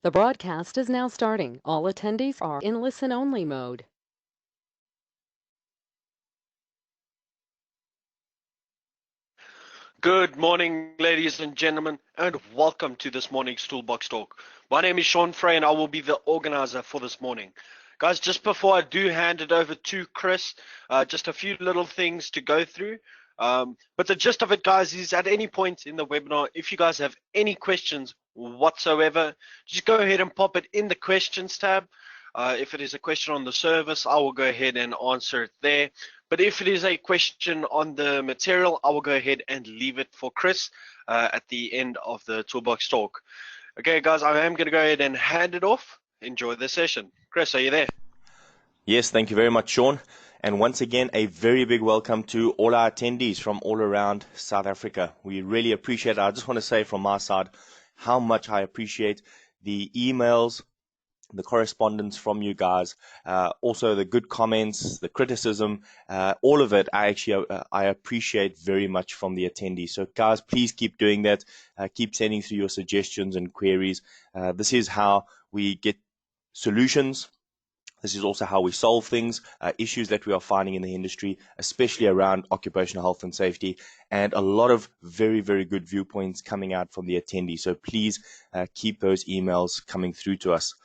The broadcast is now starting. All attendees are in listen-only mode. Good morning, ladies and gentlemen, and welcome to this morning's Toolbox Talk. My name is Sean Frey, and I will be the organizer for this morning. Guys, just before I do hand it over to Chris, just a few little things to go through. But the gist of it, guys, is at any point in the webinar, if you guys have any questions whatsoever, just go ahead and pop it in the questions tab. If it is a question on the service, I will go ahead and answer it there. But if it is a question on the material, I will go ahead and leave it for Chris at the end of the Toolbox Talk. Okay, guys, I am going to go ahead and hand it off. Enjoy the session. Chris, are you there? Yes, thank you very much, Sean. And once again, a very big welcome to all our attendees from all around South Africa. We really appreciate it. I just want to say from my side how much I appreciate the emails, the correspondence from you guys, also the good comments, the criticism, all of it. I appreciate very much from the attendees. So guys, please keep doing that. Keep sending through your suggestions and queries. This is how we get solutions. This is also how we solve things, issues that we are finding in the industry, especially around occupational health and safety, and a lot of very, very good viewpoints coming out from the attendees. So please keep those emails coming through to us.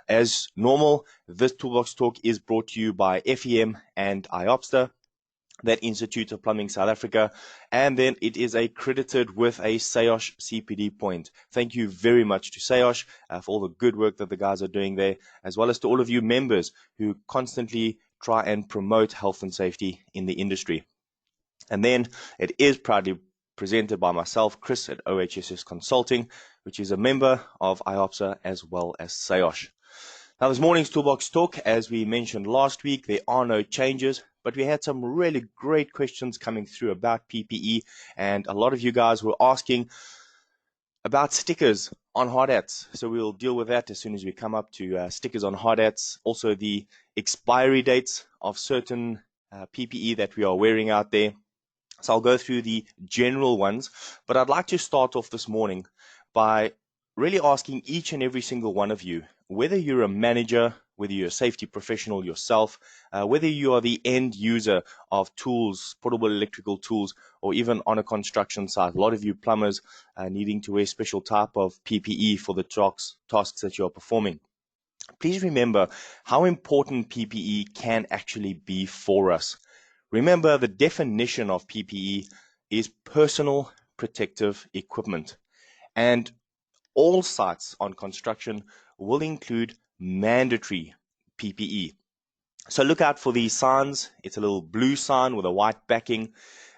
As normal, this Toolbox Talk is brought to you by FEM and IOPSTA, that Institute of Plumbing South Africa, and then it is accredited with a SAOSH CPD point. Thank you very much to SAOSH for all the good work that the guys are doing there, as well as to all of you members who constantly try and promote health and safety in the industry. And then it is proudly presented by myself, Chris at OHSS Consulting, which is a member of IOPSA as well as SAOSH. Now, this morning's Toolbox Talk, as we mentioned last week, there are no changes, but we had some really great questions coming through about PPE, and a lot of you guys were asking about stickers on hard hats. So we'll deal with that as soon as we come up to stickers on hard hats, also the expiry dates of certain PPE that we are wearing out there. So I'll go through the general ones, but I'd like to start off this morning by really asking each and every single one of you, whether you're a manager, whether you're a safety professional yourself, whether you are the end user of tools, portable electrical tools, or even on a construction site. A lot of you plumbers needing to wear special type of PPE for the tasks that you're performing. Please remember how important PPE can actually be for us. Remember, the definition of PPE is personal protective equipment. And all sites on construction will include mandatory PPE. So look out for these signs. It's a little blue sign with a white backing.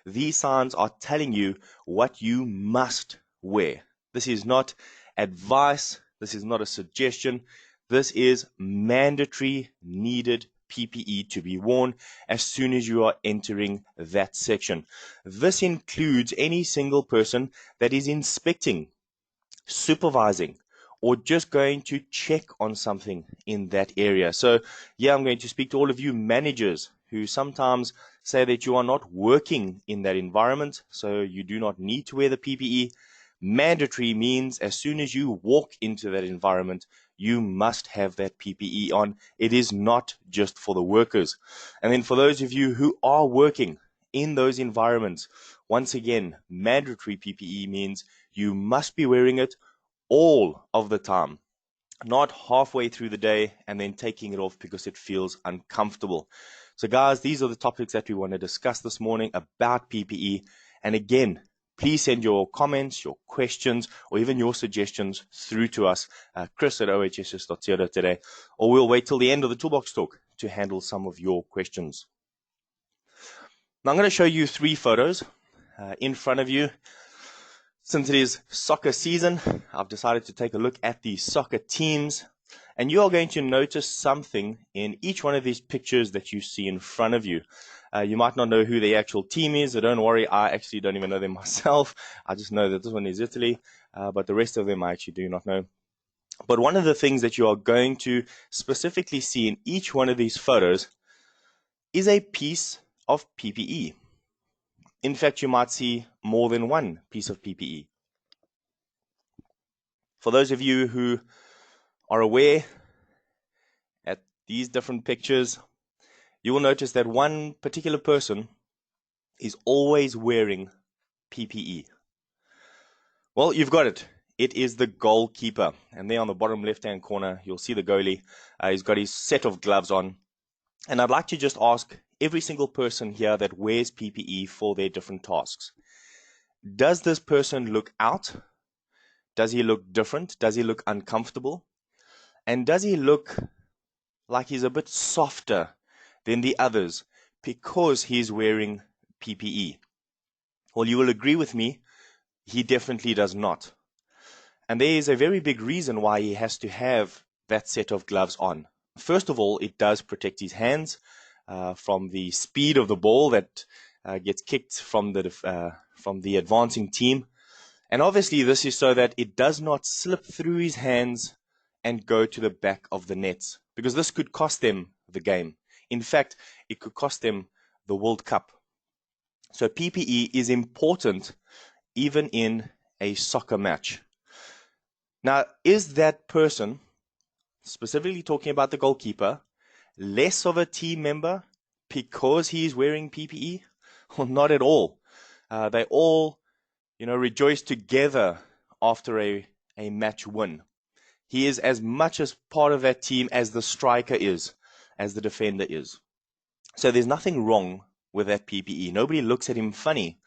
These signs are telling you what you must wear. This is not advice. This is not a suggestion. This is mandatory needed PPE to be worn as soon as you are entering that section. This includes any single person that is inspecting, supervising, or just going to check on something in that area. So yeah, I'm going to speak to all of you managers who sometimes say that you are not working in that environment, so you do not need to wear the PPE. Mandatory means as soon as you walk into that environment, you must have that PPE on. It is not just for the workers. And then for those of you who are working in those environments, once again, mandatory PPE means you must be wearing it all of the time, not halfway through the day and then taking it off because it feels uncomfortable. So guys, these are the topics that we want to discuss this morning about PPE. And again, please send your comments, your questions, or even your suggestions through to us, Chris at ohss.co.za, or we'll wait till the end of the Toolbox Talk to handle some of your questions. Now I'm going to show you 3 photos in front of you. Since it is soccer season, I've decided to take a look at the soccer teams, and you are going to notice something in each one of these pictures that you see in front of you. You might not know who the actual team is, so don't worry, I actually don't even know them myself. I just know that this one is Italy, but the rest of them I actually do not know. But one of the things that you are going to specifically see in each one of these photos is a piece of PPE. In fact, you might see more than one piece of PPE. For those of you who are aware at these different pictures, you will notice that one particular person is always wearing PPE. Well, you've got it. It is the goalkeeper. And there on the bottom left-hand corner, you'll see the goalie. He's got his set of gloves on. And I'd like to just ask every single person here that wears PPE for their different tasks. Does this person look out? Does he look different? Does he look uncomfortable? And does he look like he's a bit softer than the others because he's wearing PPE? Well, you will agree with me, he definitely does not. And there is a very big reason why he has to have that set of gloves on. First of all, it does protect his hands from the speed of the ball that gets kicked from the advancing team. And obviously this is so that it does not slip through his hands and go to the back of the nets, because this could cost them the game. In fact, it could cost them the World Cup. So PPE is important even in a soccer match. Now, is that person, specifically talking about the goalkeeper, less of a team member because he is wearing PPE? Well, not at all. They all, rejoice together after a match win. He is as much as part of that team as the striker is, as the defender is. So there's nothing wrong with that PPE. Nobody looks at him funny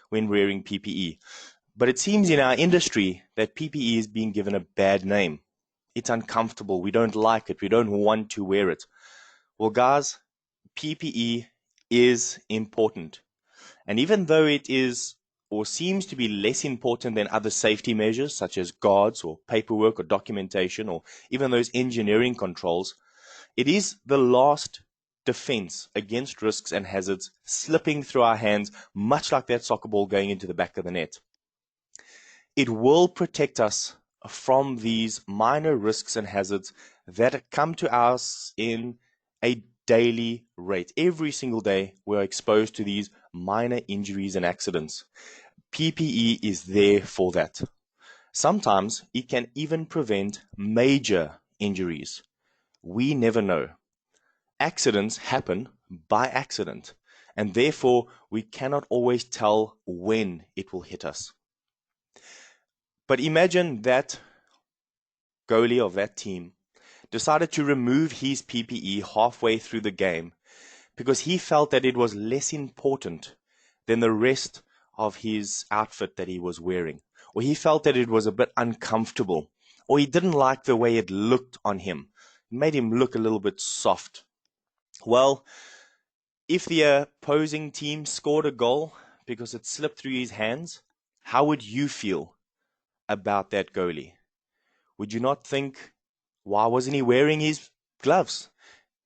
when wearing PPE. But it seems in our industry that PPE is being given a bad name. It's uncomfortable. We don't like it. We don't want to wear it. Well, guys, PPE is important. And even though it is or seems to be less important than other safety measures such as guards or paperwork or documentation or even those engineering controls, it is the last defense against risks and hazards slipping through our hands, much like that soccer ball going into the back of the net. It will protect us from these minor risks and hazards that come to us in a daily rate. Every single day, we're exposed to these minor injuries and accidents. PPE is there for that. Sometimes it can even prevent major injuries. We never know. Accidents happen by accident, and therefore we cannot always tell when it will hit us. But imagine that goalie of that team decided to remove his PPE halfway through the game because he felt that it was less important than the rest of his outfit that he was wearing, or he felt that it was a bit uncomfortable, or he didn't like the way it looked on him. It made him look a little bit soft. Well, if the opposing team scored a goal because it slipped through his hands, how would you feel about that goalie? Would you not think, why wasn't he wearing his gloves?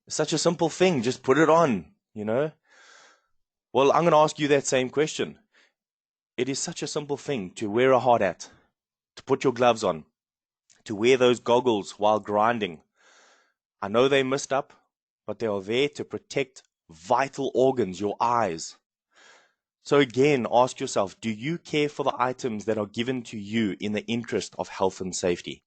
Such a simple thing, just put it on, Well, I'm going to ask you that same question. It is such a simple thing to wear a hard hat, to put your gloves on, to wear those goggles while grinding. I know they messed up, but they are there to protect vital organs, your eyes. So again, ask yourself, do you care for the items that are given to you in the interest of health and safety?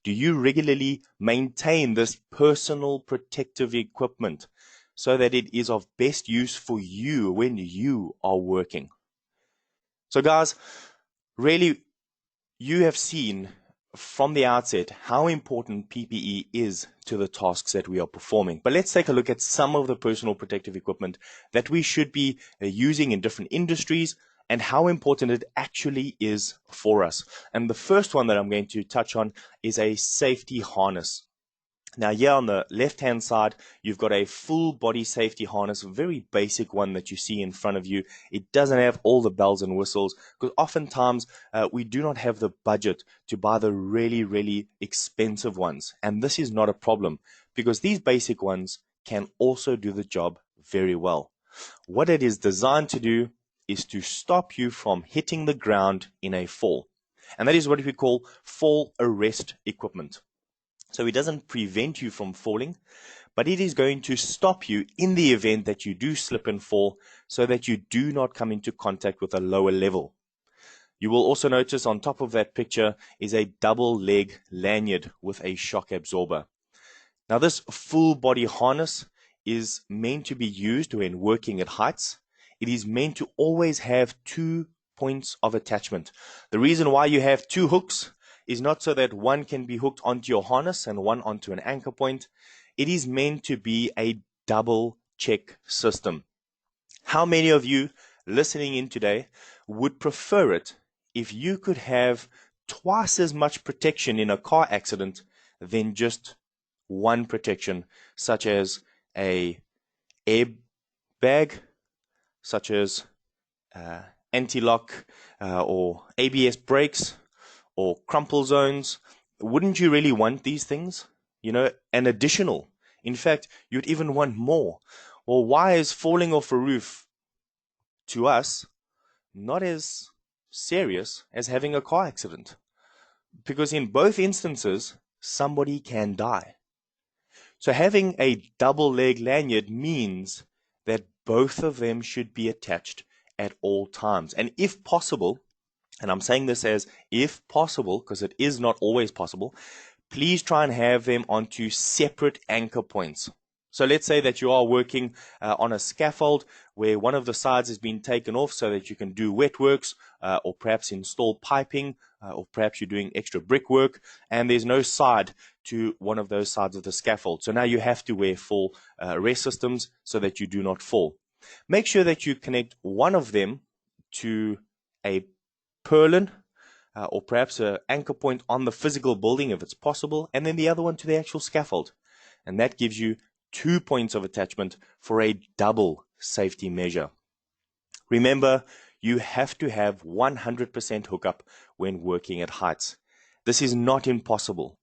Do you regularly maintain this personal protective equipment so that it is of best use for you when you are working? So guys, really, you have seen from the outset how important PPE is to the tasks that we are performing. But let's take a look at some of the personal protective equipment that we should be using in different industries and how important it actually is for us. And the first one that I'm going to touch on is a safety harness. Now here on the left-hand side, you've got a full body safety harness, a very basic one that you see in front of you. It doesn't have all the bells and whistles because oftentimes we do not have the budget to buy the really, really expensive ones. And this is not a problem because these basic ones can also do the job very well. What it is designed to do is to stop you from hitting the ground in a fall. And that is what we call fall arrest equipment. So it doesn't prevent you from falling, but it is going to stop you in the event that you do slip and fall so that you do not come into contact with a lower level. You will also notice on top of that picture is a double leg lanyard with a shock absorber. Now this full body harness is meant to be used when working at heights. It is meant to always have 2 points of attachment. The reason why you have 2 hooks is not so that one can be hooked onto your harness and one onto an anchor point. It is meant to be a double check system. How many of you listening in today would prefer it if you could have twice as much protection in a car accident than just one protection, such as a airbag, such as anti-lock or ABS brakes or crumple zones? Wouldn't you really want these things? You know, an additional. In fact, you'd even want more. Well, why is falling off a roof to us not as serious as having a car accident? Because in both instances, somebody can die. So having a double leg lanyard means that both of them should be attached at all times. And if possible, and I'm saying this as if possible because it is not always possible, please try and have them onto separate anchor points. So let's say that you are working on a scaffold where one of the sides has been taken off so that you can do wet works or perhaps install piping or perhaps you're doing extra brickwork and there's no side to one of those sides of the scaffold. So now you have to wear full rest systems so that you do not fall. Make sure that you connect one of them to a purlin or perhaps an anchor point on the physical building if it's possible, and then the other one to the actual scaffold. And that gives you 2 points of attachment for a double safety measure. Remember, you have to have 100% hookup when working at heights. This is not impossible.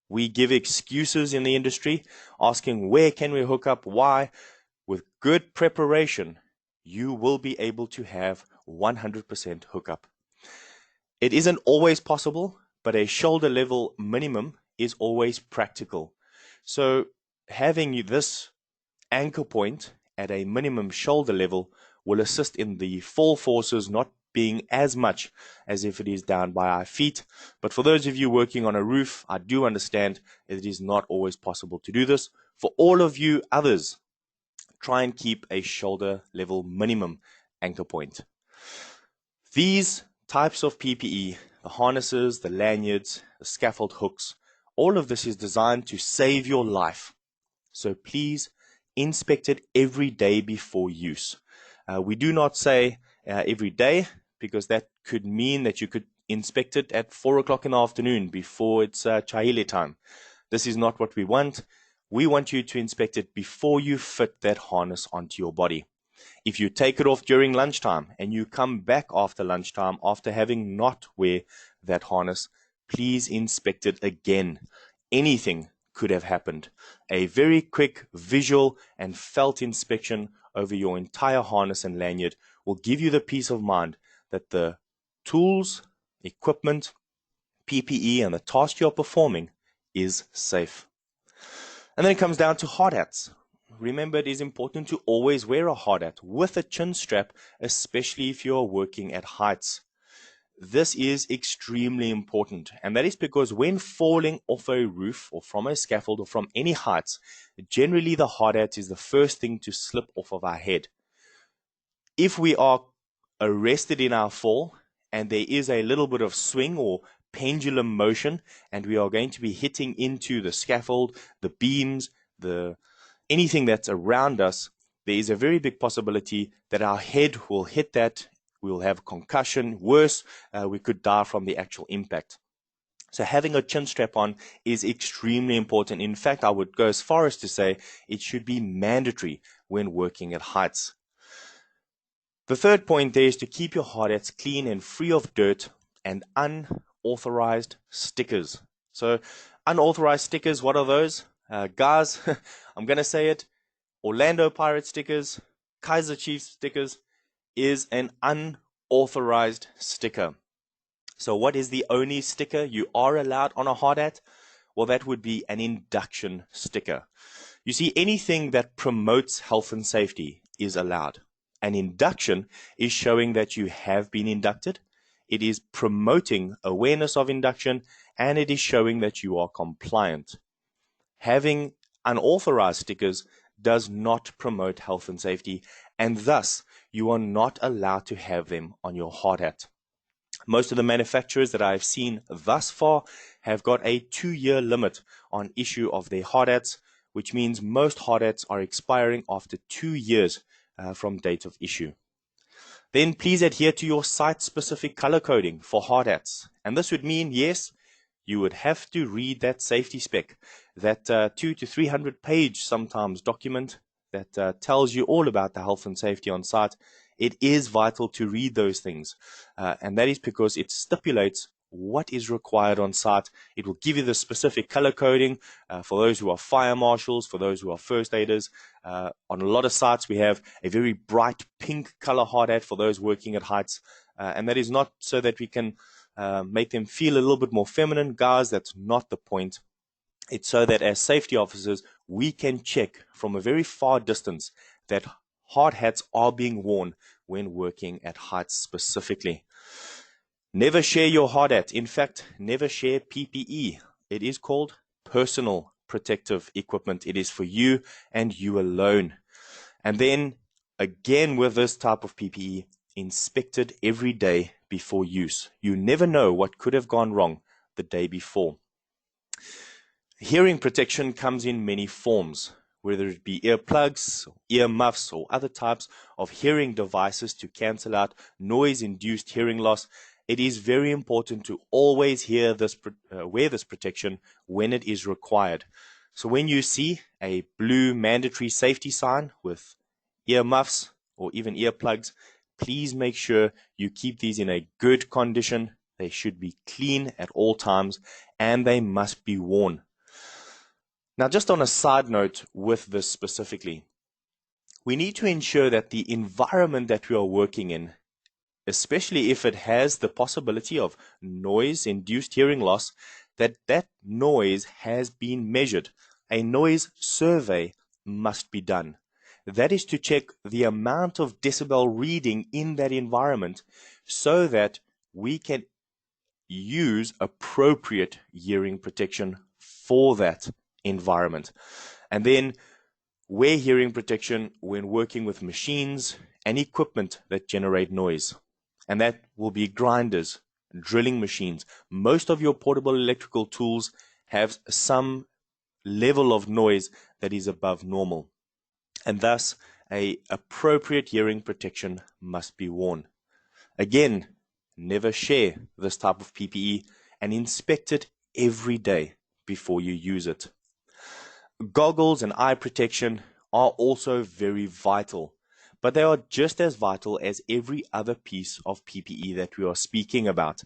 We give excuses in the industry asking where can we hook up, why. With good preparation, you will be able to have 100% hookup. It isn't always possible, but a shoulder level minimum is always practical. So having this anchor point at a minimum shoulder level will assist in the fall forces not being as much as if it is down by our feet. But for those of you working on a roof, I do understand it is not always possible to do this. For all of you others, try and keep a shoulder level minimum anchor point. These types of PPE, the harnesses, the lanyards, the scaffold hooks, all of this is designed to save your life. So please inspect it every day before use. We do not say every day because that could mean that you could inspect it at 4 o'clock in the afternoon before it's chahile time. This is not what we want. We want you to inspect it before you fit that harness onto your body. If you take it off during lunchtime and you come back after lunchtime after having not wear that harness, please inspect it again. Anything could have happened. A very quick visual and felt inspection over your entire harness and lanyard will give you the peace of mind that the tools, equipment, PPE and the task you're performing is safe. And then it comes down to hard hats. Remember, it is important to always wear a hard hat with a chin strap, especially if you're working at heights. This is extremely important, and that is because when falling off a roof or from a scaffold or from any heights, generally the hard hat is the first thing to slip off of our head. If we are arrested in our fall and there is a little bit of swing or pendulum motion and we are going to be hitting into the scaffold, the beams, anything that's around us, there is a very big possibility that our head will hit that. We will have concussion. Worse, we could die from the actual impact. So having a chin strap on is extremely important. In fact, I would go as far as to say it should be mandatory when working at heights. The third point there is to keep your hard hats clean and free of dirt and unauthorized stickers. So unauthorized stickers, what are those? Guys, I'm going to say it, Orlando Pirates stickers, Kaiser Chiefs stickers is an unauthorized sticker. So what is the only sticker you are allowed on a hard hat? Well, that would be an induction sticker. You see, anything that promotes health and safety is allowed. An induction is showing that you have been inducted. it is promoting awareness of induction, and it is showing that you are compliant. Having unauthorized stickers does not promote health and safety, and thus you are not allowed to have them on your hard hat. Most of the manufacturers that I've seen thus far have got a 2-year limit on issue of their hard hats, which means most hard hats are expiring after 2 years from date of issue. Then please adhere to your site-specific color coding for hard hats. And this would mean, yes, you would have to read that safety spec, that 200 to 300 page sometimes document that tells you all about the health and safety on site. It is vital to read those things, and that is because it stipulates what is required on site. It will give you the specific color coding for those who are fire marshals, for those who are first aiders. On a lot of sites, we have a very bright pink color hard hat for those working at heights, and that is not so that we can make them feel a little bit more feminine. Guys, that's not the point. It's so that as safety officers, we can check from a very far distance that hard hats are being worn when working at heights specifically. Never share your hard hat. In fact, never share PPE. It is called personal protective equipment. It is for you and you alone. And then, again, with this type of PPE, inspect it every day before use. You never know what could have gone wrong the day before. Hearing protection comes in many forms, whether it be earplugs, ear muffs, or other types of hearing devices to cancel out noise-induced hearing loss. It is very important to always wear this protection when it is required. So when you see a blue mandatory safety sign with ear muffs or even earplugs, please make sure you keep these in a good condition. They should be clean at all times, and they must be worn. Now, just on a side note with this specifically, we need to ensure that the environment that we are working in, especially if it has the possibility of noise-induced hearing loss, that noise has been measured. A noise survey must be done. That is to check the amount of decibel reading in that environment so that we can use appropriate hearing protection for that environment. And then wear hearing protection when working with machines and equipment that generate noise. And that will be grinders, drilling machines. Most of your portable electrical tools have some level of noise that is above normal. And thus, an appropriate hearing protection must be worn. Again, never share this type of PPE and inspect it every day before you use it. Goggles and eye protection are also very vital, but they are just as vital as every other piece of PPE that we are speaking about.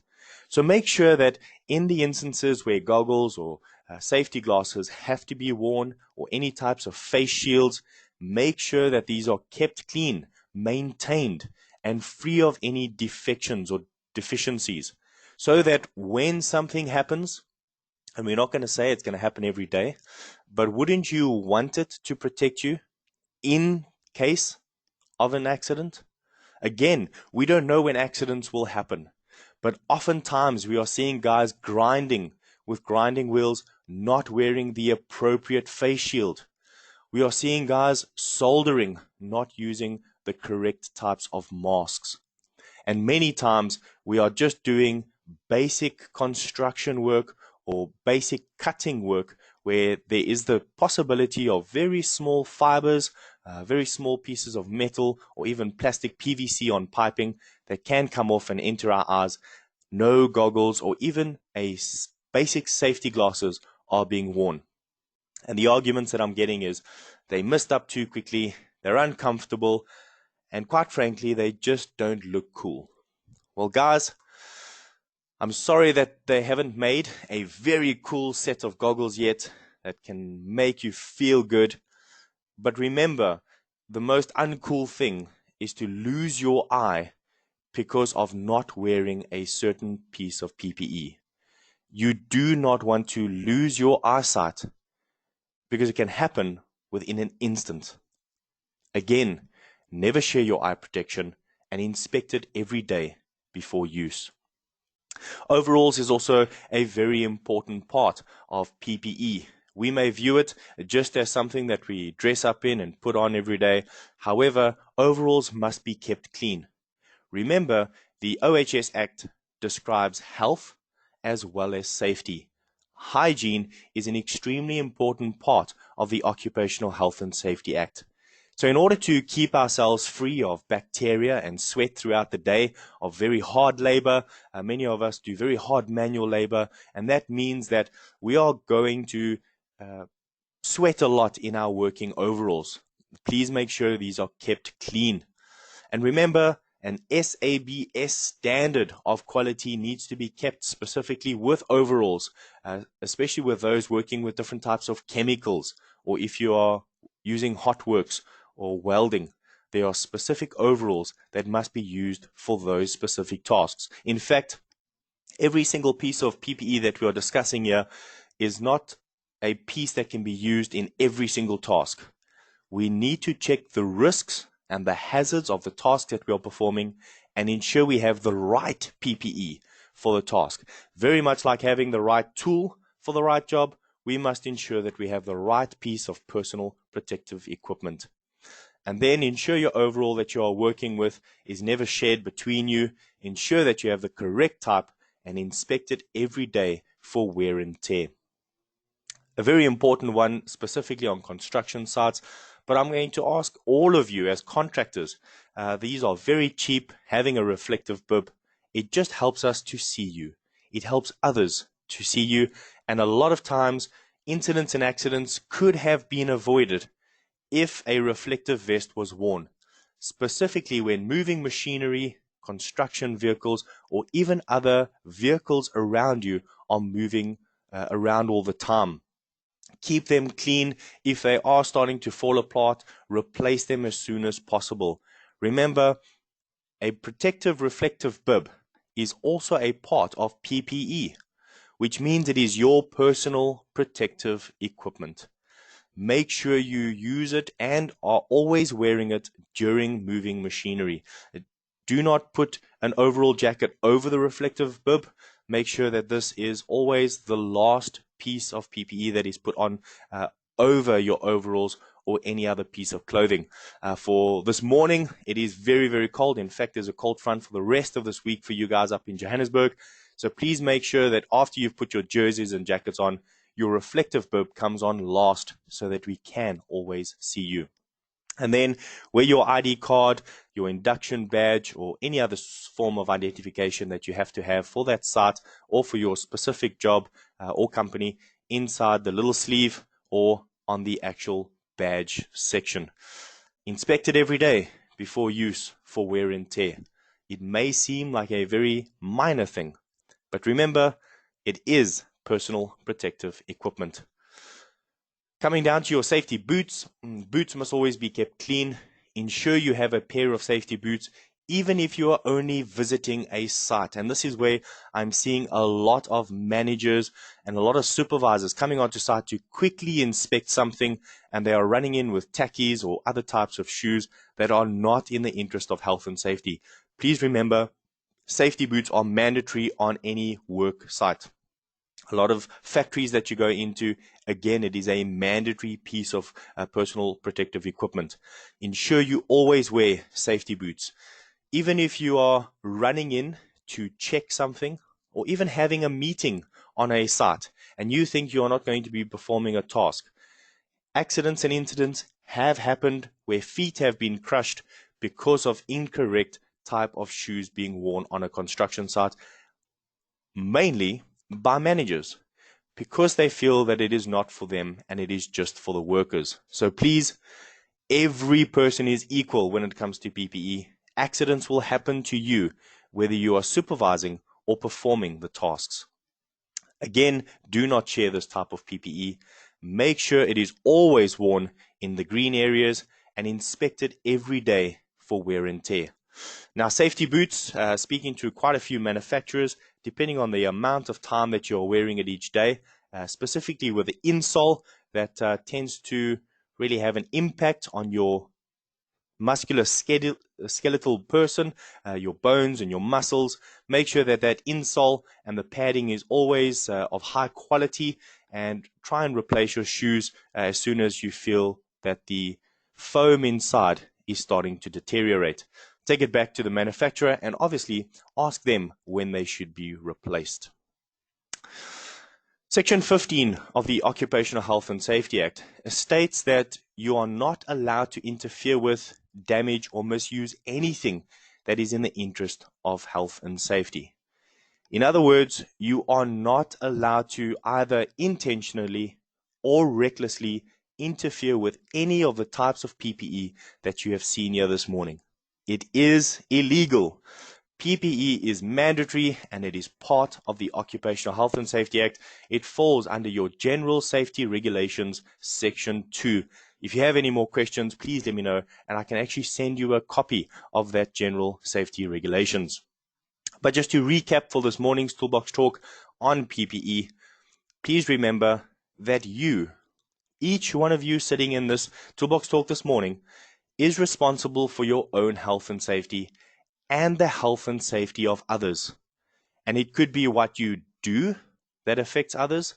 So make sure that in the instances where goggles or safety glasses have to be worn, or any types of face shields, make sure that these are kept clean, maintained, and free of any defections or deficiencies, so that when something happens, and we're not going to say it's going to happen every day, but wouldn't you want it to protect you in case of an accident? Again, we don't know when accidents will happen, but oftentimes we are seeing guys grinding with grinding wheels, not wearing the appropriate face shield. We are seeing guys soldering, not using the correct types of masks. And many times we are just doing basic construction work or basic cutting work where there is the possibility of very small fibers, very small pieces of metal, or even plastic PVC on piping that can come off and enter our eyes. No goggles or even basic safety glasses are being worn. And the arguments that I'm getting is they missed up too quickly, they're uncomfortable, and quite frankly, they just don't look cool. Well, guys, I'm sorry that they haven't made a very cool set of goggles yet that can make you feel good. But remember, the most uncool thing is to lose your eye because of not wearing a certain piece of PPE. You do not want to lose your eyesight because it can happen within an instant. Again, never share your eye protection and inspect it every day before use. Overalls is also a very important part of PPE. We may view it just as something that we dress up in and put on every day. However, overalls must be kept clean. Remember, the OHS Act describes health as well as safety. Hygiene is an extremely important part of the Occupational Health and Safety Act. So in order to keep ourselves free of bacteria and sweat throughout the day, of very hard labor, many of us do very hard manual labor, and that means that we are going to sweat a lot in our working overalls. Please make sure these are kept clean. And remember, an SABS standard of quality needs to be kept specifically with overalls, especially with those working with different types of chemicals, or if you are using hot works or welding. There are specific overalls that must be used for those specific tasks. In fact, every single piece of PPE that we are discussing here is not a piece that can be used in every single task. We need to check the risks and the hazards of the task that we are performing and ensure we have the right PPE for the task. Very much like having the right tool for the right job, we must ensure that we have the right piece of personal protective equipment. And then ensure your overall that you are working with is never shared between you. Ensure that you have the correct type and inspect it every day for wear and tear. A very important one specifically on construction sites, but I'm going to ask all of you as contractors, these are very cheap, having a reflective bib. It just helps us to see you. It helps others to see you, and a lot of times incidents and accidents could have been avoided if a reflective vest was worn, specifically when moving machinery, construction vehicles, or even other vehicles around you are moving around all the time. Keep them clean. If they are starting to fall apart, replace them as soon as possible. Remember, a protective reflective bib is also a part of PPE, which means it is your personal protective equipment. Make sure you use it and are always wearing it during moving machinery. Do not put an overall jacket over the reflective bib. Make sure that this is always the last piece of PPE that is put on over your overalls or any other piece of clothing. For this morning, it is very, very cold. In fact, there's a cold front for the rest of this week for you guys up in Johannesburg. So please make sure that after you've put your jerseys and jackets on, your reflective bib comes on last so that we can always see you. And then wear your ID card, your induction badge, or any other form of identification that you have to have for that site or for your specific job or company inside the little sleeve or on the actual badge section. Inspect it every day before use for wear and tear. It may seem like a very minor thing, but remember, it is personal protective equipment. Coming down to your safety boots, boots must always be kept clean. Ensure you have a pair of safety boots, even if you are only visiting a site. And this is where I'm seeing a lot of managers and a lot of supervisors coming onto site to quickly inspect something, and they are running in with tackies or other types of shoes that are not in the interest of health and safety. Please remember, safety boots are mandatory on any work site. A lot of factories that you go into, again, it is a mandatory piece of personal protective equipment. Ensure you always wear safety boots. Even if you are running in to check something or even having a meeting on a site and you think you are not going to be performing a task, accidents and incidents have happened where feet have been crushed because of incorrect type of shoes being worn on a construction site, mainly by managers, because they feel that it is not for them and it is just for the workers. So please, every person is equal when it comes to PPE. Accidents will happen to you, whether you are supervising or performing the tasks. Again, do not share this type of PPE. Make sure it is always worn in the green areas and inspected every day for wear and tear. Now, safety boots, speaking to quite a few manufacturers, depending on the amount of time that you're wearing it each day, specifically with the insole, that tends to really have an impact on your muscular skeletal person, your bones and your muscles. Make sure that that insole and the padding is always of high quality, and try and replace your shoes as soon as you feel that the foam inside is starting to deteriorate. Take it back to the manufacturer and obviously ask them when they should be replaced. Section 15 of the Occupational Health and Safety Act states that you are not allowed to interfere with, damage, or misuse anything that is in the interest of health and safety. In other words, you are not allowed to either intentionally or recklessly interfere with any of the types of PPE that you have seen here this morning. It is illegal. PPE is mandatory and it is part of the Occupational Health and Safety Act. It falls under your General Safety Regulations, Section 2. If you have any more questions, please let me know, and I can actually send you a copy of that General Safety Regulations. But just to recap for this morning's Toolbox Talk on PPE, please remember that you, each one of you sitting in this Toolbox Talk this morning, is responsible for your own health and safety and the health and safety of others. And it could be what you do that affects others,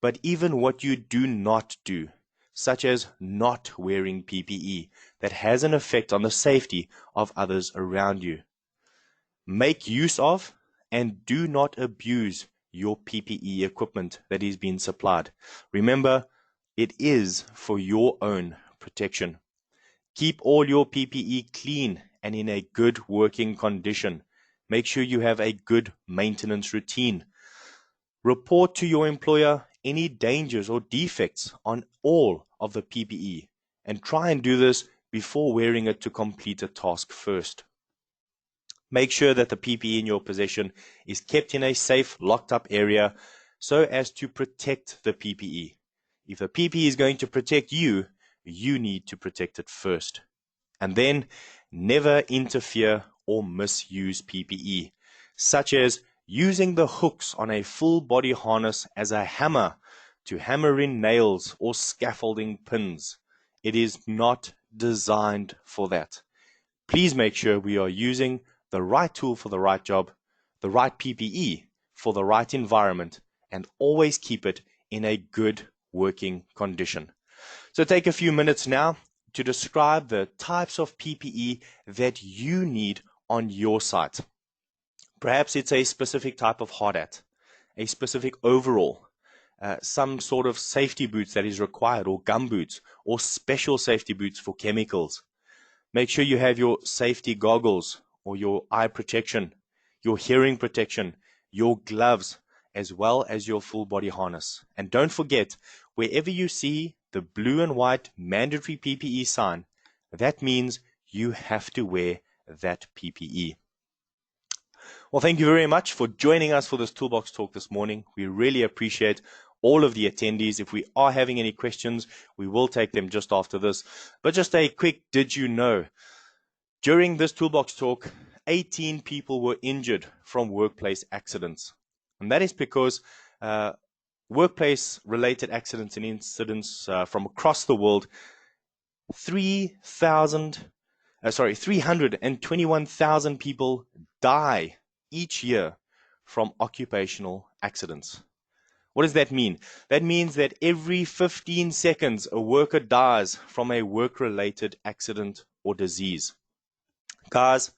but even what you do not do, such as not wearing PPE, that has an effect on the safety of others around you. Make use of and do not abuse your PPE equipment that is being supplied. Remember, it is for your own protection. Keep all your PPE clean and in a good working condition. Make sure you have a good maintenance routine. Report to your employer any dangers or defects on all of the PPE, and try and do this before wearing it to complete a task first. Make sure that the PPE in your possession is kept in a safe, locked up area so as to protect the PPE. If the PPE is going to protect you, you need to protect it first. And then never interfere or misuse PPE, such as using the hooks on a full body harness as a hammer to hammer in nails or scaffolding pins. It is not designed for that. Please make sure we are using the right tool for the right job, the right PPE for the right environment, and always keep it in a good working condition. So take a few minutes now to describe the types of PPE that you need on your site. Perhaps it's a specific type of hard hat, a specific overall, some sort of safety boots that is required, or gum boots, or special safety boots for chemicals. Make sure you have your safety goggles or your eye protection, your hearing protection, your gloves, as well as your full body harness. And don't forget, wherever you see the blue and white mandatory PPE sign, that means you have to wear that PPE. Well, thank you very much for joining us for this Toolbox Talk this morning. We really appreciate all of the attendees. If we are having any questions, we will take them just after this. But just a quick did you know? During this Toolbox Talk, 18 people were injured from workplace accidents. And that is because workplace-related accidents and incidents from across the world, 321,000 people die each year from occupational accidents. What does that mean? That means that every 15 seconds a worker dies from a work-related accident or disease. Guys,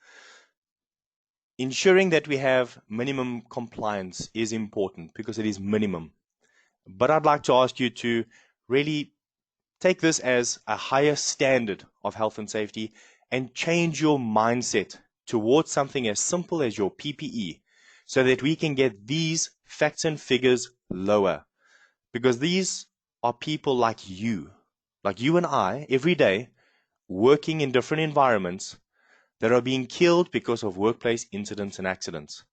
ensuring that we have minimum compliance is important because it is minimum. But I'd like to ask you to really take this as a higher standard of health and safety and change your mindset towards something as simple as your PPE so that we can get these facts and figures lower. Because these are people like you and I, every day, working in different environments that are being killed because of workplace incidents and accidents.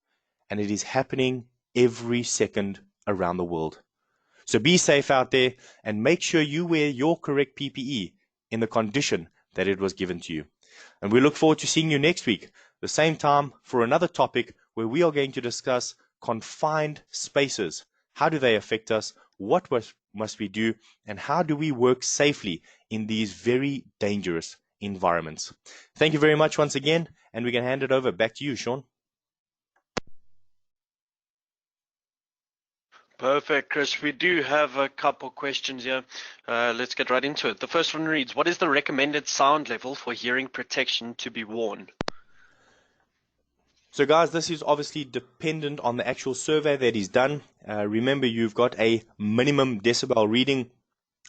And it is happening every second around the world. So be safe out there and make sure you wear your correct PPE in the condition that it was given to you. And we look forward to seeing you next week, the same time, for another topic where we are going to discuss confined spaces. How do they affect us? What must we do? And how do we work safely in these very dangerous environments. Thank you very much once again, and we can hand it over back to you, Sean. Perfect, Chris. We do have a couple questions here. Let's get right into it. The first one reads, what is the recommended sound level for hearing protection to be worn? So guys, this is obviously dependent on the actual survey that is done. Remember, you've got a minimum decibel reading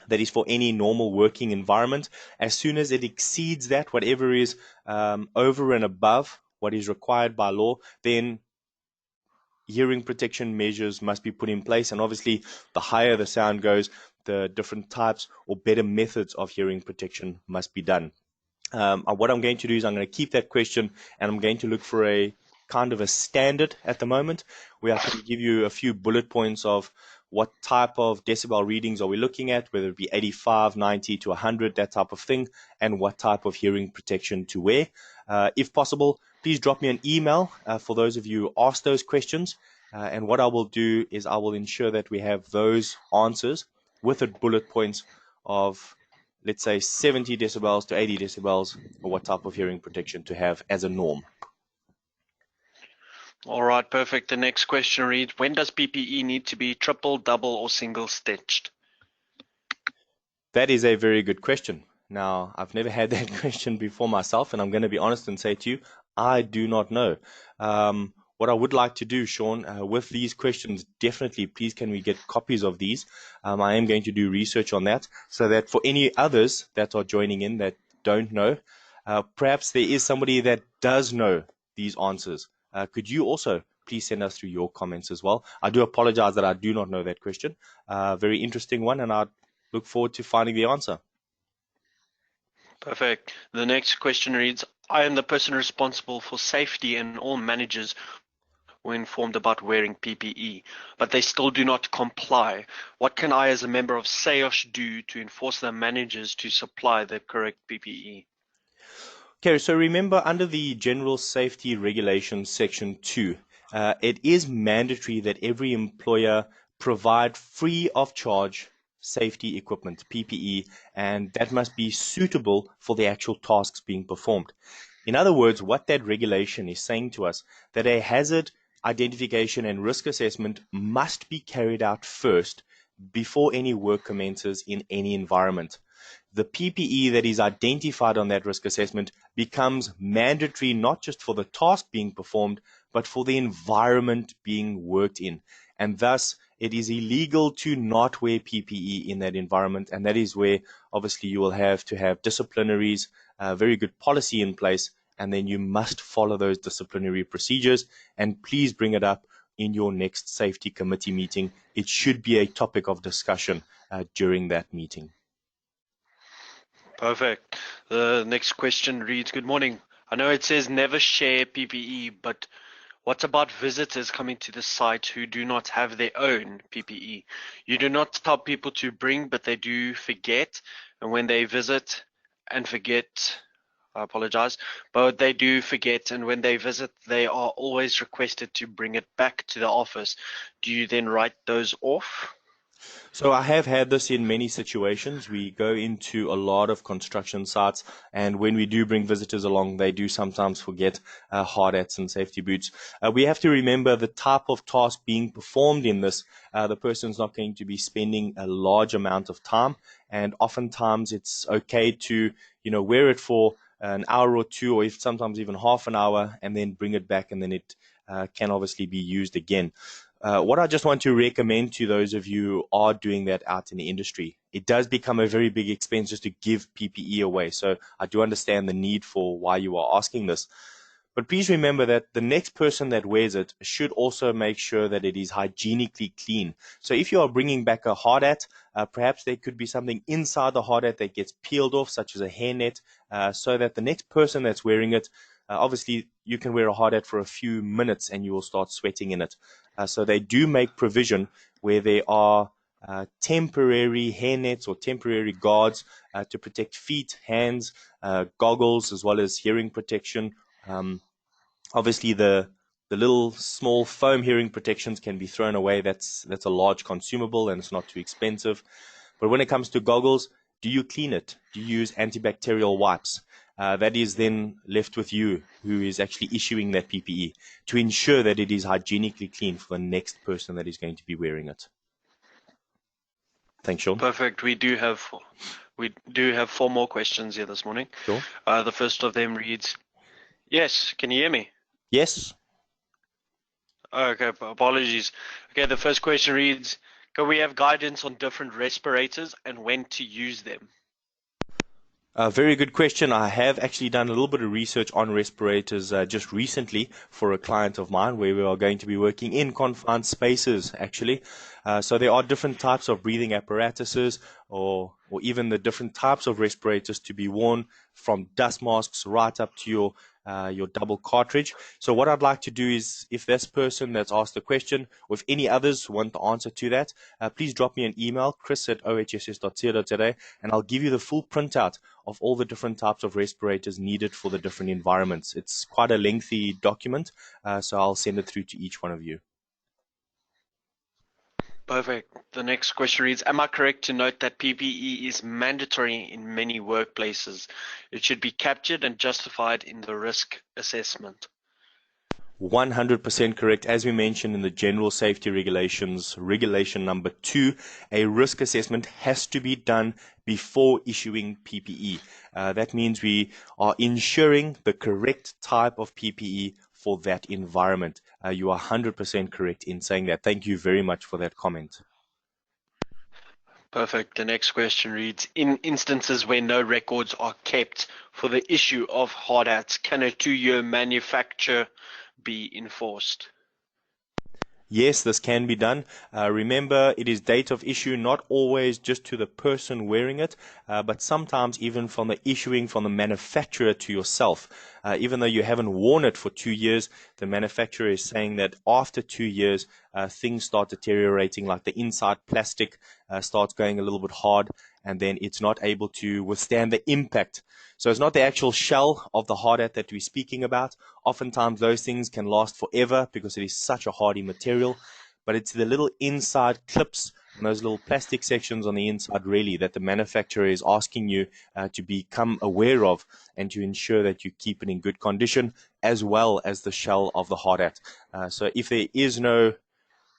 that is for any normal working environment. As soon as it exceeds that, whatever is over and above what is required by law, then hearing protection measures must be put in place. And obviously, the higher the sound goes, the different types or better methods of hearing protection must be done. What I'm going to do is I'm going to keep that question, and I'm going to look for a kind of a standard at the moment, where I can give you a few bullet points of what type of decibel readings are we looking at, whether it be 85, 90 to 100, that type of thing, and what type of hearing protection to wear. If possible, please drop me an email for those of you who ask those questions. And what I will do is I will ensure that we have those answers with the bullet points of, let's say, 70 decibels to 80 decibels, or what type of hearing protection to have as a norm. All right, perfect. The next question reads, when does PPE need to be triple, double, or single stitched? That is a very good question. Now, I've never had that question before myself, and I'm going to be honest and say to you, I do not know. What I would like to do, Sean, with these questions, definitely, please can we get copies of these? I am going to do research on that, so that for any others that are joining in that don't know, perhaps there is somebody that does know these answers. Could you also please send us through your comments as well? I do apologize that I do not know that question. Very interesting one, and I'd look forward to finding the answer. Perfect. The next question reads, I am the person responsible for safety, and all managers were informed about wearing PPE, but they still do not comply. What can I as a member of SAOSH do to enforce the managers to supply the correct PPE? Okay, so remember, under the General Safety Regulations Section 2, it is mandatory that every employer provide free of charge safety equipment, PPE, and that must be suitable for the actual tasks being performed. In other words, what that regulation is saying to us, that a hazard identification and risk assessment must be carried out first before any work commences in any environment. The PPE that is identified on that risk assessment becomes mandatory not just for the task being performed, but for the environment being worked in. And thus, it is illegal to not wear PPE in that environment. And that is where, obviously, you will have to have disciplinaries, very good policy in place, and then you must follow those disciplinary procedures. And please bring it up in your next safety committee meeting. It should be a topic of discussion during that meeting. Perfect. The next question reads, good morning. I know it says never share PPE, but what about visitors coming to the site who do not have their own PPE? You do not tell people to bring, but they do forget. And when they visit and forget, I apologize, but they do forget. And when they visit, they are always requested to bring it back to the office. Do you then write those off? So I have had this in many situations. We go into a lot of construction sites, and when we do bring visitors along, they do sometimes forget hard hats and safety boots. We have to remember the type of task being performed in this. The person's not going to be spending a large amount of time, and oftentimes it's okay to, wear it for an hour or two, or if sometimes even half an hour, and then bring it back, and then it can obviously be used again. What I just want to recommend to those of you who are doing that out in the industry, it does become a very big expense just to give PPE away. So I do understand the need for why you are asking this. But please remember that the next person that wears it should also make sure that it is hygienically clean. So if you are bringing back a hard hat, perhaps there could be something inside the hard hat that gets peeled off, such as a hairnet, so that the next person that's wearing it, obviously you can wear a hard hat for a few minutes and you will start sweating in it. So they do make provision where there are temporary hairnets or temporary guards to protect feet, hands, goggles, as well as hearing protection. Obviously, the little small foam hearing protections can be thrown away. That's a large consumable and it's not too expensive. But when it comes to goggles, do you clean it? Do you use antibacterial wipes? that is then left with you, who is actually issuing that PPE, to ensure that it is hygienically clean for the next person that is going to be wearing it. Thanks, Sean. Perfect. We do have 4 more questions here this morning. Sure. The first of them reads, yes, can you hear me? Yes. Okay, apologies. Okay, the first question reads, can we have guidance on different respirators and when to use them? A very good question. I have actually done a little bit of research on respirators just recently for a client of mine, where we are going to be working in confined spaces, actually. So there are different types of breathing apparatuses, or even the different types of respirators to be worn, from dust masks right up to your double cartridge. So what I'd like to do is, if this person that's asked the question, or if any others want the answer to that, please drop me an email, chris@ohss.co.za, and I'll give you the full printout of all the different types of respirators needed for the different environments. It's quite a lengthy document, so I'll send it through to each one of you. Perfect. The next question reads, am I correct to note that PPE is mandatory in many workplaces? It should be captured and justified in the risk assessment. 100% correct. As we mentioned in the general safety regulations, regulation number 2, a risk assessment has to be done before issuing PPE. That means we are ensuring the correct type of PPE for that environment. You are 100% correct in saying that. Thank you very much for that comment. Perfect. The next question reads, in instances where no records are kept for the issue of hard hats, can a 2-year manufacture be enforced? Yes, this can be done. Remember, it is date of issue, not always just to the person wearing it, but sometimes even from the issuing from the manufacturer to yourself. Even though you haven't worn it for 2 years, the manufacturer is saying that after 2 years, things start deteriorating, like the inside plastic starts going a little bit hard, and then it's not able to withstand the impact. So it's not the actual shell of the hard hat that we're speaking about. Oftentimes those things can last forever because it is such a hardy material, but it's the little inside clips and those little plastic sections on the inside really that the manufacturer is asking you to become aware of, and to ensure that you keep it in good condition, as well as the shell of the hard hat. So if there is no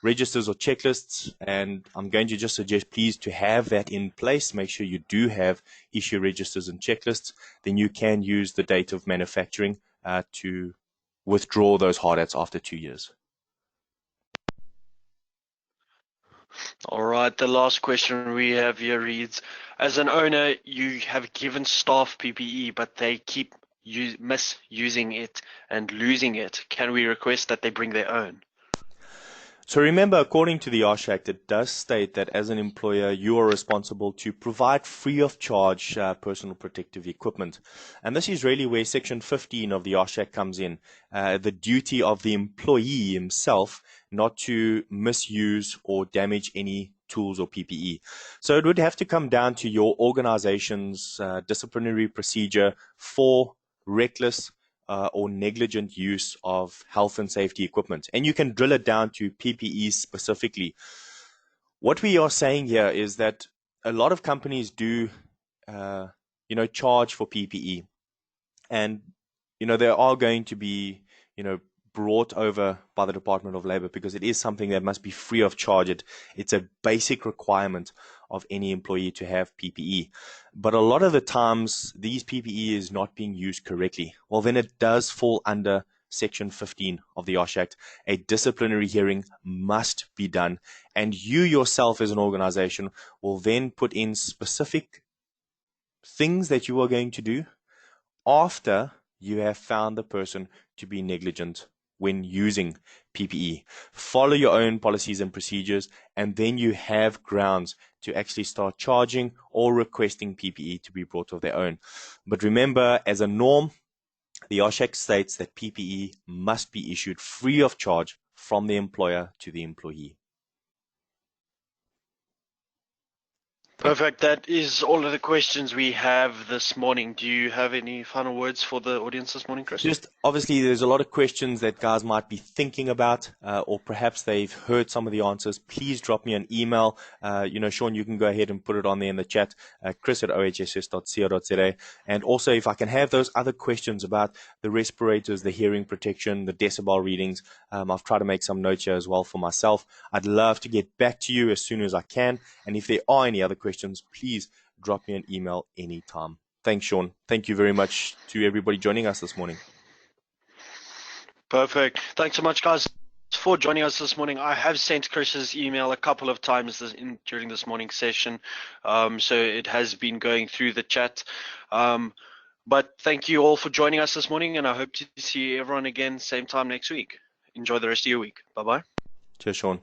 registers or checklists, and I'm going to just suggest please to have that in place, make sure you do have issue registers and checklists, then you can use the date of manufacturing to withdraw those hard hats after 2 years. All right, the last question we have here reads, as an owner, you have given staff PPE, but they keep misusing it and losing it. Can we request that they bring their own? So remember, according to the OSH Act, it does state that as an employer, you are responsible to provide free of charge personal protective equipment. And this is really where Section 15 of the OSH Act comes in, the duty of the employee himself not to misuse or damage any tools or PPE. So it would have to come down to your organization's disciplinary procedure for reckless or negligent use of health and safety equipment. And you can drill it down to PPE specifically. What we are saying here is that a lot of companies do, charge for PPE. And, they are going to be, brought over by the Department of Labor, because it is something that must be free of charge. It's a basic requirement of any employee to have PPE. But a lot of the times, these PPE is not being used correctly. Well, then it does fall under Section 15 of the OSH Act. A disciplinary hearing must be done, and you yourself as an organization will then put in specific things that you are going to do after you have found the person to be negligent when using PPE. Follow your own policies and procedures, and then you have grounds to actually start charging or requesting PPE to be brought of their own. But remember, as a norm, the OSH Act states that PPE must be issued free of charge from the employer to the employee. Perfect. That is all of the questions we have this morning. Do you have any final words for the audience this morning, Chris? Just obviously, there's a lot of questions that guys might be thinking about, or perhaps they've heard some of the answers. Please drop me an email. Sean, you can go ahead and put it on there in the chat, chris@ohss.co.za. And also, if I can have those other questions about the respirators, the hearing protection, the decibel readings, I've tried to make some notes here as well for myself. I'd love to get back to you as soon as I can. And if there are any other questions, please drop me an email anytime. Thanks, Sean. Thank you very much to everybody joining us this morning. Perfect. Thanks so much, guys, for joining us this morning. I have sent Chris's email a couple of times during this morning's session, so it has been going through the chat. But thank you all for joining us this morning, and I hope to see everyone again same time next week. Enjoy the rest of your week. Bye-bye. Cheers, Sean.